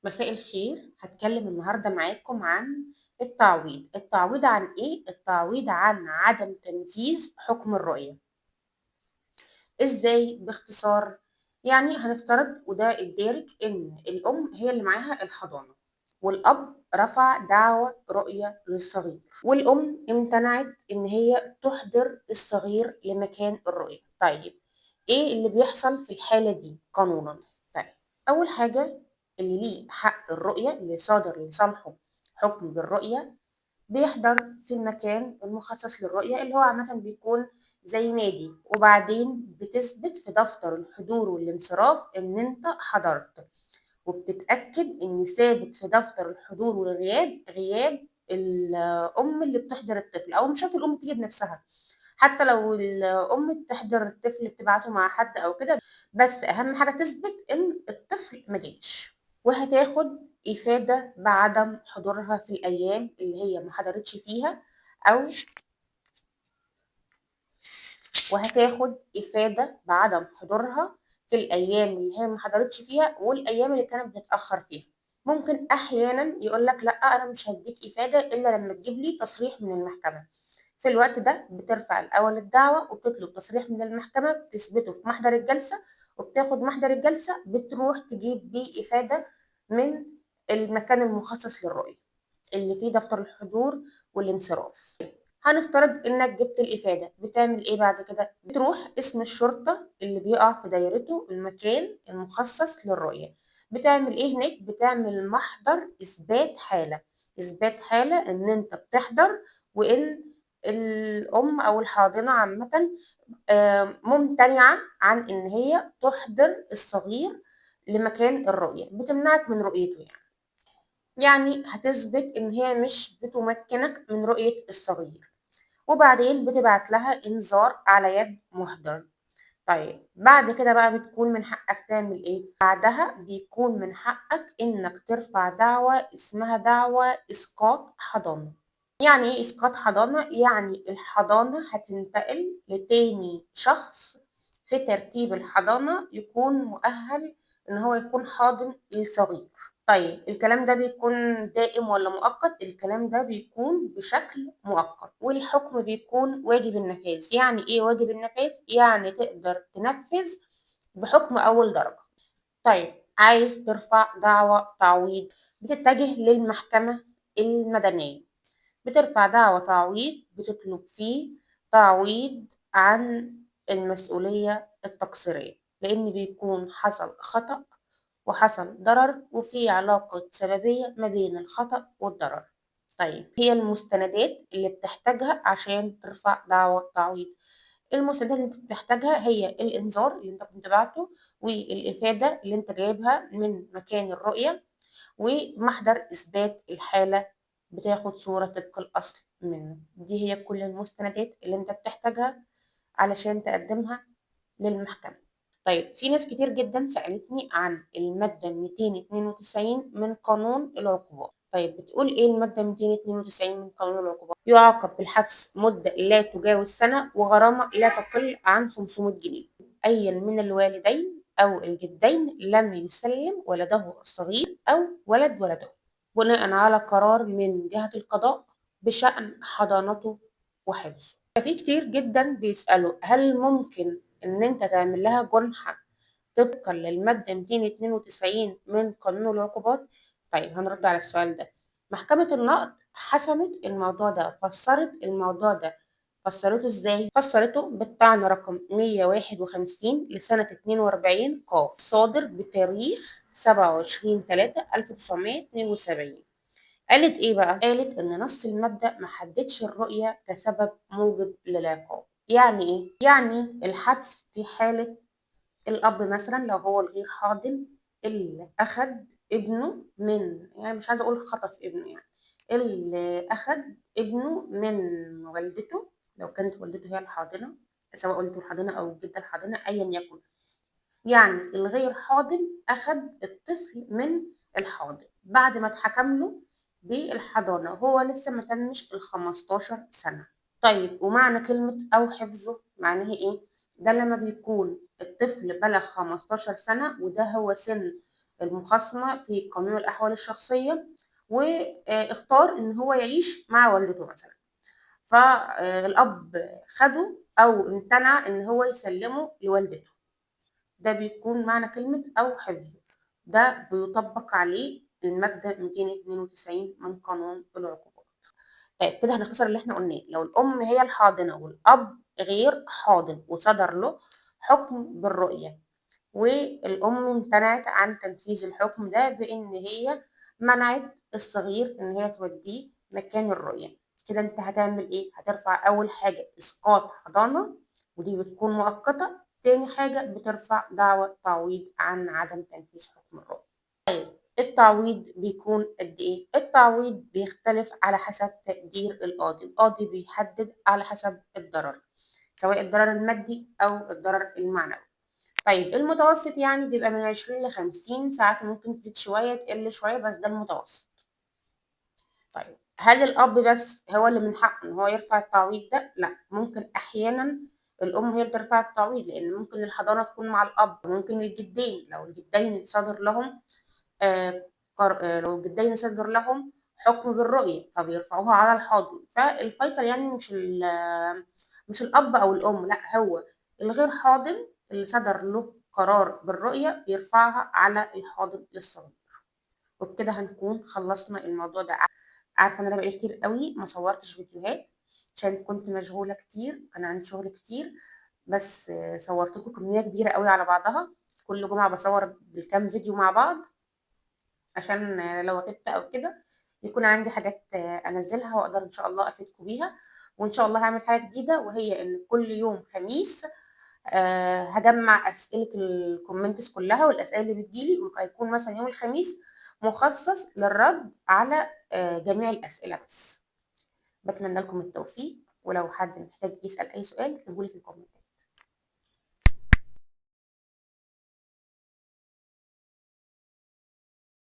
مساء الخير، هتكلم النهاردة معاكم عن التعويض عن إيه؟ التعويض عن عدم تنفيذ حكم الرؤية. إزاي؟ باختصار، يعني هنفترض وده الدارج إن الأم هي اللي معاها الحضانة، والأب رفع دعوى رؤية للصغير، والأم امتنعت إن هي تحضر الصغير لمكان الرؤية. طيب، إيه اللي بيحصل في الحالة دي قانونا؟ طيب، أول حاجة، اللي ليه حق الرؤية اللي صادر لصالحه حكم بالرؤية بيحضر في المكان المخصص للرؤية اللي هو عامة بيكون زي نادي، وبعدين بتثبت في دفتر الحضور والانصراف إن أنت حضرت، وبتتأكد إن ثابت في دفتر الحضور والغياب غياب الأم اللي بتحضر الطفل، أو مش شرط الأم تيجي بنفسها، حتى لو الأم بتحضر الطفل بتبعته مع حد أو كده، بس أهم حاجة تثبت إن الطفل مجاش. وهتاخد إفادة بعدم حضورها في الأيام اللي هي ما حضرتش فيها، أو وهتاخد إفادة بعدم حضورها في الأيام اللي هي ما حضرتش فيها والأيام اللي كانت بتتأخر فيها. ممكن أحيانا يقولك لأ، أنا مش هديك إفادة إلا لما تجيب لي تصريح من المحكمة. في الوقت ده بترفع الأول الدعوة وبتطلب تصريح من المحكمة بتثبته في محضر الجلسة، وبتاخد محضر الجلسة بتروح تجيب بيه إفادة من المكان المخصص للرؤية اللي فيه دفتر الحضور والانصراف. هنفترض انك جبت الافاده، بتعمل ايه بعد كده؟ بتروح اسم الشرطه اللي بيقع في دايرته المكان المخصص للرؤيه. بتعمل ايه هناك؟ بتعمل محضر اثبات حاله، اثبات حاله ان انت بتحضر، وان الام او الحاضنه عامه ممتنعه عن ان هي تحضر الصغير لمكان الرؤيه، بتمنعك من رؤيته يعني هتثبت إن هي مش بتمكنك من رؤية الصغير، وبعدين بتبعت لها إنذار على يد محضر. طيب، بعد كده بقى بتكون من حقك تعمل إيه؟ بعدها بيكون من حقك إنك ترفع دعوة اسمها دعوة إسقاط حضانة. يعني إيه إسقاط حضانة؟ يعني الحضانة هتنتقل لتاني شخص في ترتيب الحضانة يكون مؤهل إن هو يكون حاضن للصغير. طيب، الكلام ده بيكون دائم ولا مؤقت؟ الكلام ده بيكون بشكل مؤقت، والحكم بيكون واجب النفاذ. يعني ايه واجب النفاذ؟ يعني تقدر تنفذ بحكم أول درجة. طيب، عايز ترفع دعوى تعويض، بتتجه للمحكمة المدنية، بترفع دعوى تعويض بتطلب فيه تعويض عن المسؤولية التقصيرية، لأن بيكون حصل خطأ وحصل ضرر وفي علاقة سببية ما بين الخطأ والضرر. طيب، هي المستندات اللي بتحتاجها عشان ترفع دعوى تعويض. المستندات اللي انت بتحتاجها هي الإنذار اللي انت كنت بعته، والإفادة اللي انت جايبها من مكان الرؤية، ومحضر إثبات الحالة بتاخد صورة طبق الأصل منه. دي هي كل المستندات اللي انت بتحتاجها علشان تقدمها للمحكمة. طيب، في ناس كتير جدا سألتني عن المادة 292 من قانون العقوبات. طيب، بتقول ايه المادة 292 من قانون العقوبات؟ يعاقب بالحبس مدة لا تجاوز سنة وغرامة لا تقل عن 500 جنيه أيا من الوالدين أو الجدين لم يسلم ولده الصغير أو ولد ولده بناء على قرار من جهة القضاء بشأن حضانته وحفظه. ففي كتير جدا بيسألوا هل ممكن إن أنت تعمل لها جنحة طبقا للمادة 292 من قانون العقوبات؟ طيب، هنرد على السؤال ده. محكمة النقض حسمت الموضوع ده، فسرت الموضوع ده. فسرته ازاي؟ فسرته بالطعن رقم 151 لسنة 42 قاف صادر بتاريخ 27/3/1972. قالت ايه بقى؟ قالت ان نص المادة ما حددش الرؤية كسبب موجب للعقاب. يعني ايه؟ يعني الحبس في حالة الأب مثلا لو هو الغير حاضن اللي أخد ابنه من، يعني مش عايزة أقول خطف ابنه، يعني اللي أخد ابنه من والدته، لو كانت والدته هي الحاضنة، سواء والدته الحاضنة أو الجدة الحاضنة أيا يكن، يعني الغير حاضن أخد الطفل من الحاضن بعد ما اتحكم له بالحضانة هو لسه ما تمش ال15 سنة. طيب، ومعنى كلمة أو حفظه معناه إيه؟ ده لما بيكون الطفل بلغ 15 سنة، وده هو سن المخاصمة في قانون الأحوال الشخصية، واختار إن هو يعيش مع والدته مثلا، فالأب خده أو امتنع إن هو يسلمه لوالدته. ده بيكون معنى كلمة أو حفظه. ده بيطبق عليه المادة 292 من قانون العقوبات. طيب كده هنختصر اللي احنا قلناه. لو الأم هي الحاضنة والأب غير حاضن وصدر له حكم بالرؤية، والأم امتنعت عن تنفيذ الحكم ده بإن هي منعت الصغير إن هي توديه مكان الرؤية، كده أنت هتعمل إيه؟ هترفع أول حاجة إسقاط حضانة، ودي بتكون مؤقتة. تاني حاجة بترفع دعوى تعويض عن عدم تنفيذ حكم الرؤية. التعويض بيكون قد إيه؟ التعويض بيختلف على حسب تقدير القاضي. القاضي بيحدد على حسب الضرر، سواء الضرر المادي أو الضرر المعنوي. طيب المتوسط يعني بيبقى من 20 ل50، ساعات ممكن تزيد شوية تقل شوية، بس ده المتوسط. طيب هل الأب بس هو اللي من حقه إن هو يرفع التعويض ده؟ لأ، ممكن أحيانا الأم هي اللي ترفع التعويض، لأن ممكن الحضانة تكون مع الأب، ممكن الجدين لو الجدين صادر لهم لو الجدين صدر لهم حكم بالرؤية فبيرفعوها على الحاضن. فالفيصل يعني مش الأب أو الأم، لأ، هو الغير حاضن اللي صدر له قرار بالرؤية بيرفعها على الحاضن للصغير. وبكده هنكون خلصنا الموضوع ده. عارفة إن أنا بقالي كتير قوي ما صورتش فيديوهات عشان كنت مشغولة كتير، كان عندي شغل كتير، بس صورت لكم كمية كبيرة قوي على بعضها. كل جمعة بصور بالكام فيديو مع بعض عشان لو غبت او كده يكون عندي حاجات انزلها واقدر ان شاء الله افيدكم بيها. وان شاء الله هعمل حاجه جديده، وهي ان كل يوم خميس هجمع اسئله الكومنتس كلها والاسئله اللي بتجيلي، وهيكون مثلا يوم الخميس مخصص للرد على جميع الاسئله. بس بتمنى لكم التوفيق، ولو حد محتاج يسال اي سؤال اكتبولي في الكومنت.